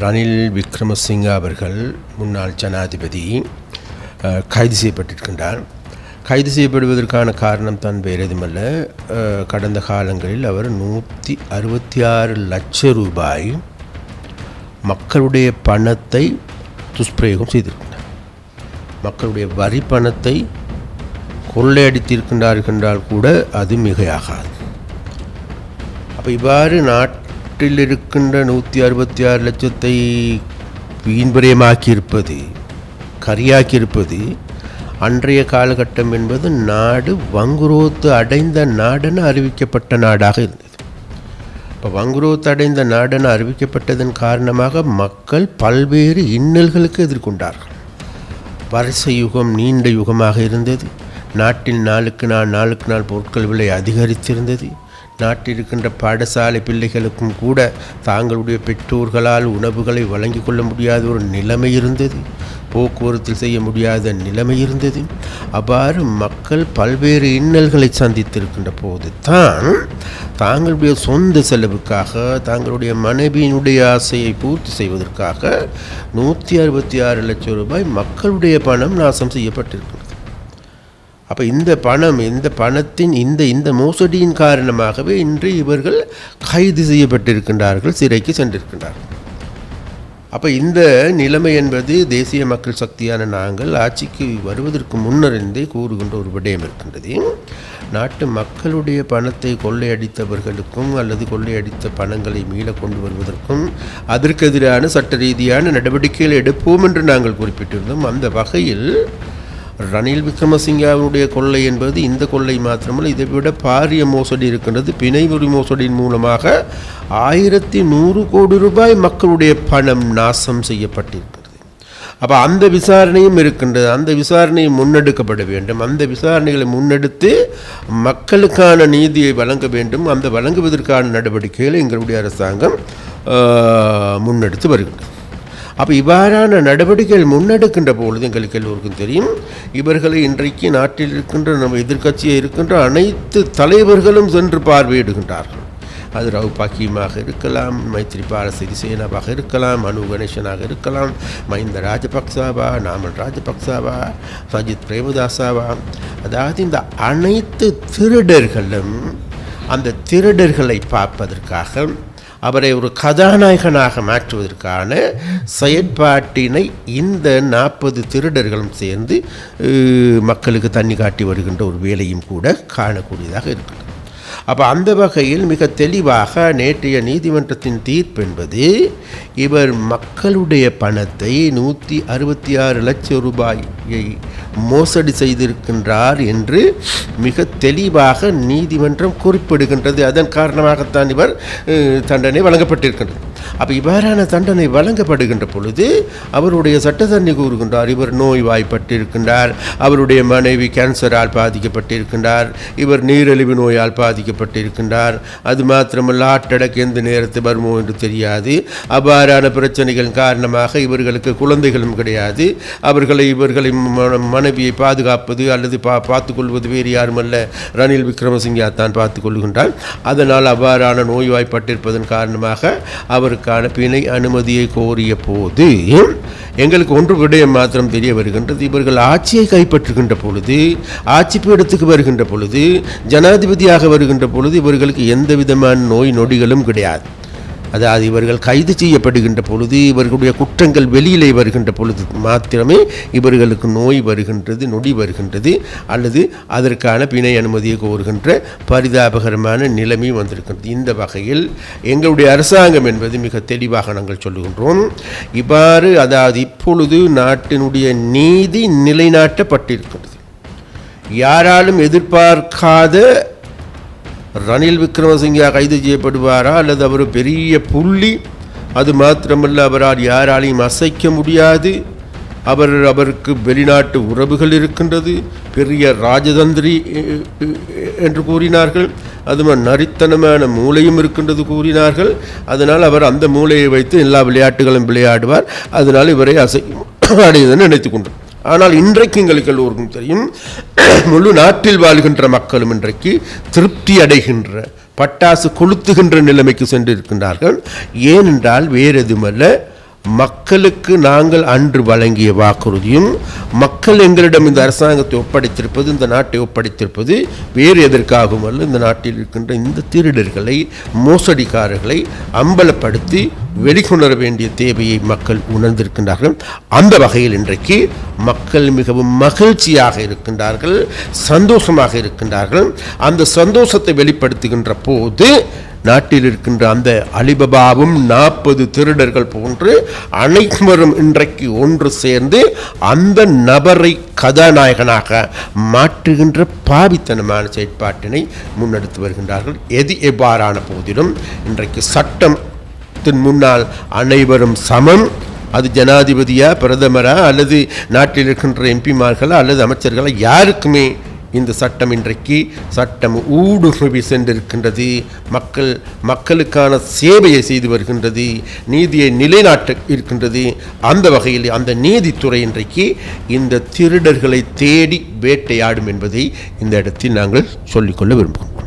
ரணில் விக்ரமசிங்க அவர்கள் முன்னாள் ஜனாதிபதி கைது செய்யப்பட்டிருக்கின்றார். கைது செய்யப்படுவதற்கான காரணம் தான் வேறு எதுமல்ல, கடந்த காலங்களில் அவர் 166 லட்சம் ரூபாய் மக்களுடைய பணத்தை துஷ்பிரயோகம் செய்திருக்கின்றார். மக்களுடைய வரி பணத்தை கொள்ளையடித்திருக்கின்றார் என்றால் கூட அது மிகையாகாது. அப்போ இவ்வாறு நாட்டில் இருக்கின்ற 166 லட்சத்தை வீண்பிரயமாக்கியிருப்பது, கரியாக்கியிருப்பது அன்றைய காலகட்டம் என்பது நாடு வங்குரோத்து அடைந்த நாடென அறிவிக்கப்பட்ட நாடாக இருந்தது. இப்போ வங்குரோத்து அடைந்த நாடென அறிவிக்கப்பட்டதன் காரணமாக மக்கள் பல்வேறு இன்னல்களுக்கு எதிர்கொண்டார்கள். வருஷ யுகம் நீண்ட யுகமாக இருந்தது. நாட்டில் நாளுக்கு நாள் பொருட்கள் விலை அதிகரித்திருந்தது. நாட்டில் இருக்கின்ற பாடசாலை பிள்ளைகளுக்கும் கூட தாங்களுடைய பெற்றோர்களால் உணவுகளை வழங்கி கொள்ள முடியாத ஒரு நிலைமை இருந்தது. போக்குவரத்தில் செய்ய முடியாத நிலைமை இருந்தது. அவ்வாறு மக்கள் பல்வேறு இன்னல்களை சந்தித்திருக்கின்ற போது தான் தாங்களுடைய சொந்த செலவுக்காக, தாங்களுடைய மனைவியினுடைய ஆசையை பூர்த்தி செய்வதற்காக 166 லட்சம் ரூபாய் மக்களுடைய பணம் நாசம் செய்யப்பட்டிருக்கிறது. அப்போ இந்த பணத்தின் இந்த மோசடியின் காரணமாகவே இன்று இவர்கள் கைது செய்யப்பட்டிருக்கின்றார்கள், சிறைக்கு சென்றிருக்கின்றார்கள். அப்போ இந்த நிலைமை என்பது தேசிய மக்கள் சக்தியான நாங்கள் ஆட்சிக்கு வருவதற்கு முன்னறிந்தே கூறுகின்ற ஒரு விடயம் இருக்கின்றது. நாட்டு மக்களுடைய பணத்தை கொள்ளையடித்தவர்களுக்கும் அல்லது கொள்ளையடித்த பணங்களை மீள கொண்டு வருவதற்கும் அதற்கு எதிரான சட்ட ரீதியான நடவடிக்கைகள் எடுப்போம் என்று நாங்கள் குறிப்பிட்டிருந்தோம். அந்த வகையில் ரணில் விக்ரமசிங்காவுடைய கொள்ளை என்பது இந்த கொள்ளை மாத்திரமல்ல, இதை விட பாரிய மோசடி இருக்கின்றது. பிணைமுறி மோசடியின் மூலமாக 1100 கோடி ரூபாய் மக்களுடைய பணம் நாசம் செய்யப்பட்டிருக்கிறது. அப்போ அந்த விசாரணையும் இருக்கின்றது. அந்த விசாரணையை முன்னெடுக்கப்பட வேண்டும். அந்த விசாரணைகளை முன்னெடுத்து மக்களுக்கான நீதியை வழங்க வேண்டும். அந்த வழங்குவதற்கான நடவடிக்கைகளை எங்களுடைய அரசாங்கம் முன்னெடுத்து வருகின்றது. அப்போ இவ்வாறான நடவடிக்கைகள் முன்னெடுக்கின்ற பொழுது எங்களுக்கு எல்லோருக்கும் தெரியும், இவர்களை இன்றைக்கு நாட்டில் இருக்கின்ற நம்ம எதிர்க்கட்சியை இருக்கின்ற அனைத்து தலைவர்களும் சென்று பார்வையிடுகின்றார்கள். அது ரவுப் ஹக்கீமாக இருக்கலாம், மைத்ரிபால சிறிசேனாவாக இருக்கலாம், மனு கணேசனாக இருக்கலாம், மஹிந்த ராஜபக்சாவா, நாமல் ராஜபக்சாவா, சஜித் பிரேமதாசாவா, அதாவது இந்த அனைத்து திருடர்களும் அந்த திருடர்களை பார்ப்பதற்காக அவரை ஒரு கதாநாயகனாக மாற்றுவதற்கான செயற்பாட்டினை இந்த 40 திருடர்களும் சேர்ந்து மக்களுக்கு தண்ணி காட்டி வருகின்ற ஒரு வேலையும் கூட காணக்கூடியதாக இருக்கிறது. அப்போ அந்த வகையில் மிக தெளிவாக நேற்றைய நீதிமன்றத்தின் தீர்ப்பு என்பது, இவர் மக்களுடைய பணத்தை 166 லட்சம் ரூபாயை மோசடி செய்திருக்கின்றார் என்று மிக தெளிவாக நீதிமன்றம் குறிப்பிடுகின்றது. அதன் காரணமாகத்தான் இவர் தண்டனை வழங்கப்பட்டிருக்கின்றது. அப்போ இவ்வாறான தண்டனை வழங்கப்படுகின்ற பொழுது அவருடைய சட்டத்தரணி கூறுகின்றார், இவர் நோய்வாய்ப்பட்டிருக்கின்றார், அவருடைய மனைவி கேன்சரால் பாதிக்கப்பட்டிருக்கின்றார், இவர் நீரிழிவு நோயால் பாதிக்கப்பட்டிருக்கின்றார், அது மாத்திரமல்ல ஹார்ட் அட்டாக் எந்த நேரத்தில் வருமோ என்று தெரியாது, அவ்வாறான பிரச்சனைகள் காரணமாக இவர்களுக்கு குழந்தைகளும் கிடையாது, இவர்களை மனைவியை பாதுகாப்பது அல்லது பார்த்துக்கொள்வது வேறு யாருமல்ல, ரணில் விக்ரமசிங்கா தான் பார்த்துக்கொள்கின்றார். அதனால் அவ்வாறான நோய்வாய்ப்பட்டிருப்பதன் காரணமாக அவருக்கான பிணை அனுமதியை கோரிய போது எங்களுக்கு ஒன்று விடயம் மாத்திரம் தெரிய வருகின்றது. இவர்கள் ஆட்சியை கைப்பற்றுகின்ற பொழுது, ஆட்சி பீடத்துக்கு வருகின்ற பொழுது, ஜனாதிபதியாக வருகின்ற பொழுது இவர்களுக்கு எந்த விதமான நோய் நொடிகளும் கிடையாது. அதாவது இவர்கள் கைது செய்யப்படுகின்ற பொழுது, இவர்களுடைய குற்றங்கள் வெளியிலே வருகின்ற பொழுது மாத்திரமே இவர்களுக்கு நோய் வருகின்றது, நொடி வருகின்றது, அல்லது அதற்கான பிணை அனுமதியை கோருகின்ற பரிதாபகரமான நிலைமை வந்திருக்கின்றது. இந்த வகையில் எங்களுடைய அரசாங்கம் என்பது மிக தெளிவாக நாங்கள் சொல்லுகின்றோம். இவ்வாறு அதாவது இப்பொழுது நாட்டினுடைய நீதி நிலைநாட்டப்பட்டிருக்கிறது. யாராலும் எதிர்பார்க்காத ரணில் விக்ரமசிங்கா கைது செய்யப்படுவாரா அல்லது அவர் பெரிய புள்ளி, அது மாத்திரமல்ல அவரால் யாராலையும் அசைக்க முடியாது, அவருக்கு வெளிநாட்டு உறவுகள் இருக்கின்றது, பெரிய ராஜதந்திரி என்று கூறினார்கள், அது நரித்தனமான மூளையும் இருக்கின்றது கூறினார்கள். அதனால் அவர் அந்த மூளையை வைத்து எல்லா விளையாட்டுகளும் விளையாடுவார், அதனால் இவரை அடையுதுன்னு நினைத்து கொண்டார். ஆனால் இன்றைக்கு எங்களுக்கு எல்லோருக்கும் தெரியும், முழு நாட்டில் வாழ்கின்ற மக்களும் இன்றைக்கு திருப்தி அடைகின்ற, பட்டாசு கொளுத்துகின்ற நிலைமைக்கு சென்றிருக்கின்றார்கள். ஏனென்றால் வேறு எதுமல்ல, மக்களுக்கு நாங்கள் அன்று வழங்கிய வாக்குறுதியும் மக்கள் எங்களிடம் இந்த அரசாங்கத்தை ஒப்படைத்திருப்பது, இந்த நாட்டை ஒப்படைத்திருப்பது வேறு எதற்காகவும் அல்ல, இந்த நாட்டில் இருக்கின்ற இந்த திருடர்களை, மோசடிக்காரர்களை அம்பலப்படுத்தி வெளிக்கொணர வேண்டிய தேவையை மக்கள் உணர்ந்திருக்கின்றார்கள். அந்த வகையில் இன்றைக்கு மக்கள் மிகவும் மகிழ்ச்சியாக இருக்கின்றார்கள், சந்தோஷமாக இருக்கின்றார்கள். அந்த சந்தோஷத்தை வெளிப்படுத்துகின்ற போது நாட்டில் இருக்கின்ற அந்த அலிபாபாவும் 40 திருடர்கள் போன்று அனைவரும் இன்றைக்கு ஒன்று சேர்ந்து அந்த நபரை கதாநாயகனாக மாற்றுகின்ற பாவித்தனமான செயற்பாட்டினை முன்னெடுத்து வருகின்றார்கள். எது எவ்வாறான போதிலும் இன்றைக்கு சட்டத்தின் முன்னால் அனைவரும் சமம். அது ஜனாதிபதியா, பிரதமரா, அல்லது நாட்டில் இருக்கின்ற எம்பிமார்களா அல்லது அமைச்சர்களா, யாருக்குமே இந்த சட்டம் இன்றைக்கு சட்டம் ஊடுருவி சென்றிருக்கின்றது. மக்களுக்கான சேவையை செய்து வருகின்றது, நீதியை நிலைநாட்ட இருக்கின்றது. அந்த வகையில் அந்த நீதித்துறை இன்றைக்கு இந்த திருடர்களை தேடி வேட்டையாடும் என்பதை இந்த இடத்தில் நாங்கள் சொல்லிக்கொள்ள விரும்புகிறோம்.